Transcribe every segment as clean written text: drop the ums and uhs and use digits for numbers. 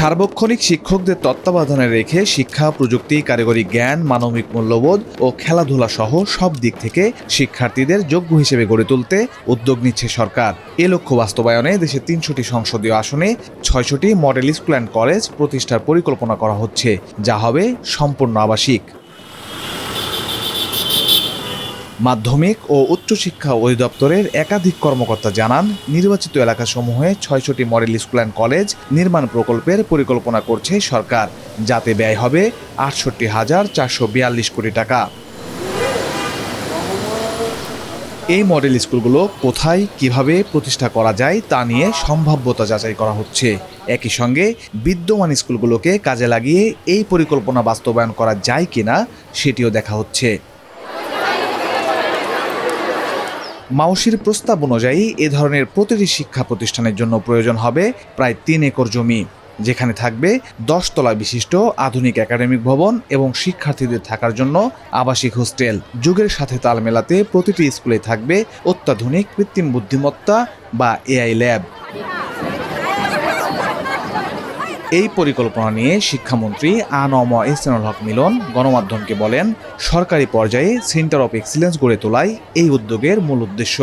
সার্বক্ষণিক শিক্ষকদের তত্ত্বাবধানে রেখে শিক্ষা, প্রযুক্তি, কারিগরি জ্ঞান, মানবিক মূল্যবোধ ও খেলাধুলা সহ সব দিক থেকে শিক্ষার্থীদের যোগ্য হিসেবে গড়ে তুলতে উদ্যোগ নিচ্ছে সরকার। এ লক্ষ্য বাস্তবায়নে দেশে ৩০০টি সংসদীয় আসনে ৬০০টি মডেল স্কুল অ্যান্ড কলেজ প্রতিষ্ঠার পরিকল্পনা করা হচ্ছে, যা হবে সম্পূর্ণ আবাসিক। মাধ্যমিক ও উচ্চশিক্ষা অধিদপ্তরের একাধিক কর্মকর্তা জানান, নির্বাচিত এলাকাসমূহে ৬০০টি মডেল স্কুল অ্যান্ড কলেজ নির্মাণ প্রকল্পের পরিকল্পনা করছে সরকার, যাতে ব্যয় হবে ৬৮,৪৪২ কোটি টাকা। এই মডেল স্কুলগুলো কোথায়, কিভাবে প্রতিষ্ঠা করা যায় তা নিয়ে সম্ভাব্যতা যাচাই করা হচ্ছে। একই সঙ্গে বিদ্যমান স্কুলগুলোকে কাজে লাগিয়ে এই পরিকল্পনা বাস্তবায়ন করা যায় কিনা সেটিও দেখা হচ্ছে। মাওশির প্রস্তাব অনুযায়ী এ ধরনের প্রতিটি শিক্ষা প্রতিষ্ঠানের জন্য প্রয়োজন হবে প্রায় ৩ একর জমি, যেখানে থাকবে ১০ তলা বিশিষ্ট আধুনিক একাডেমিক ভবন এবং শিক্ষার্থীদের থাকার জন্য আবাসিক হোস্টেল। যুগের সাথে তাল মেলাতে প্রতিটি স্কুলে থাকবে অত্যাধুনিক কৃত্রিম বুদ্ধিমত্তা বা এআই ল্যাব। এই পরিকল্পনা নিয়ে শিক্ষামন্ত্রী আ.ন.ম এহসানুল হক মিলন গণমাধ্যমকে বলেন, সরকারি পর্যায়ে সেন্টার অফ এক্সিলেন্স গড়ে তোলাই এই উদ্যোগের মূল উদ্দেশ্য।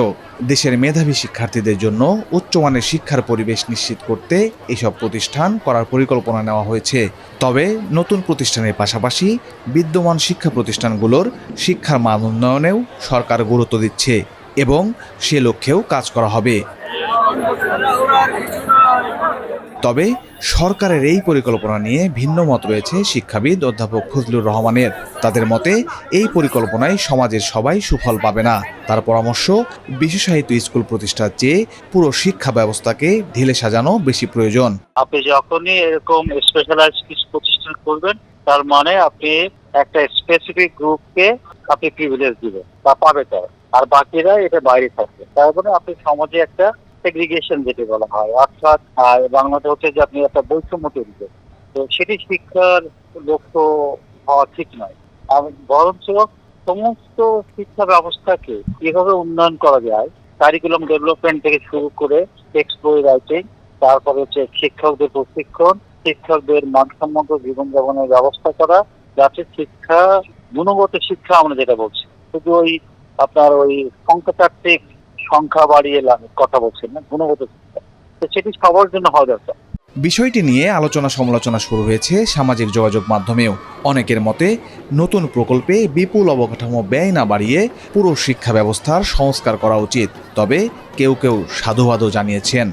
দেশের মেধাবী শিক্ষার্থীদের জন্য উচ্চমানের শিক্ষার পরিবেশ নিশ্চিত করতে এসব প্রতিষ্ঠান করার পরিকল্পনা নেওয়া হয়েছে। তবে নতুন প্রতিষ্ঠানের পাশাপাশি বিদ্যমান শিক্ষা প্রতিষ্ঠানগুলোর শিক্ষার মান উন্নয়নেও সরকার গুরুত্ব দিচ্ছে এবং সে লক্ষ্যেও কাজ করা হবে। তবে সরকারের এই পরিকল্পনা নিয়ে ভিন্ন মত রয়েছে শিক্ষাবিদ অধ্যাপক ফজলুর রহমানের। তাদের মতে, এই পরিকল্পনায় সমাজের সবাই সুফল পাবে না। তার পরামর্শ, বিশেষায়িত স্কুল প্রতিষ্ঠার চেয়ে পুরো শিক্ষা ব্যবস্থাকে ঢেলে সাজানো বেশি প্রয়োজন। আপনি যখনই এরকম স্পেশালাইজ কিছু প্রতিষ্ঠান করবেন, তার মানে আপনি একটা স্পেসিফিক গ্রুপকে আপনি প্রিভিলেজ দিবেন বা পাবে, তার আর বাকিরা এটা বাইরে থাকবে। তার মানে আপনি সমাজে একটা সেগ্রিগেশন যেটা বলা হয়, অর্থাৎ বাংলাতে হচ্ছে যে আপনি একটা বৈষম্য তৈরি করবেন। তো সেটি শিক্ষার লক্ষ্য হওয়া ঠিক নয়। বরঞ্চ সমস্ত শিক্ষা ব্যবস্থাকে কিভাবে উন্নয়ন করা যায়, কারিকুলাম ডেভেলপমেন্ট থেকে শুরু করে টেক্সট বই রাইটিং, তারপরে হচ্ছে শিক্ষকদের প্রশিক্ষণ, শিক্ষকদের মানসম্মত জীবনযাপনের ব্যবস্থা করা, যাতে শিক্ষা, গুণগত শিক্ষা আমরা যেটা বলছি, শুধু ওই আপনার ওই সংখ্যাতাত্ত্বিক সংখ্যা বাড়িয়ে কথা বলছেন না, গুণগত শিক্ষা, তো সেটি সবার জন্য হওয়া দরকার। বিষয়টি নিয়ে আলোচনা সমালোচনা শুরু হয়েছে সামাজিক যোগাযোগ মাধ্যমেও। অনেকের মতে, নতুন প্রকল্পে বিপুল অবকাঠামো ব্যয় না বাড়িয়ে পুরো শিক্ষা ব্যবস্থার সংস্কার করা উচিত। তবে কেউ কেউ সাধুবাদও জানিয়েছেন।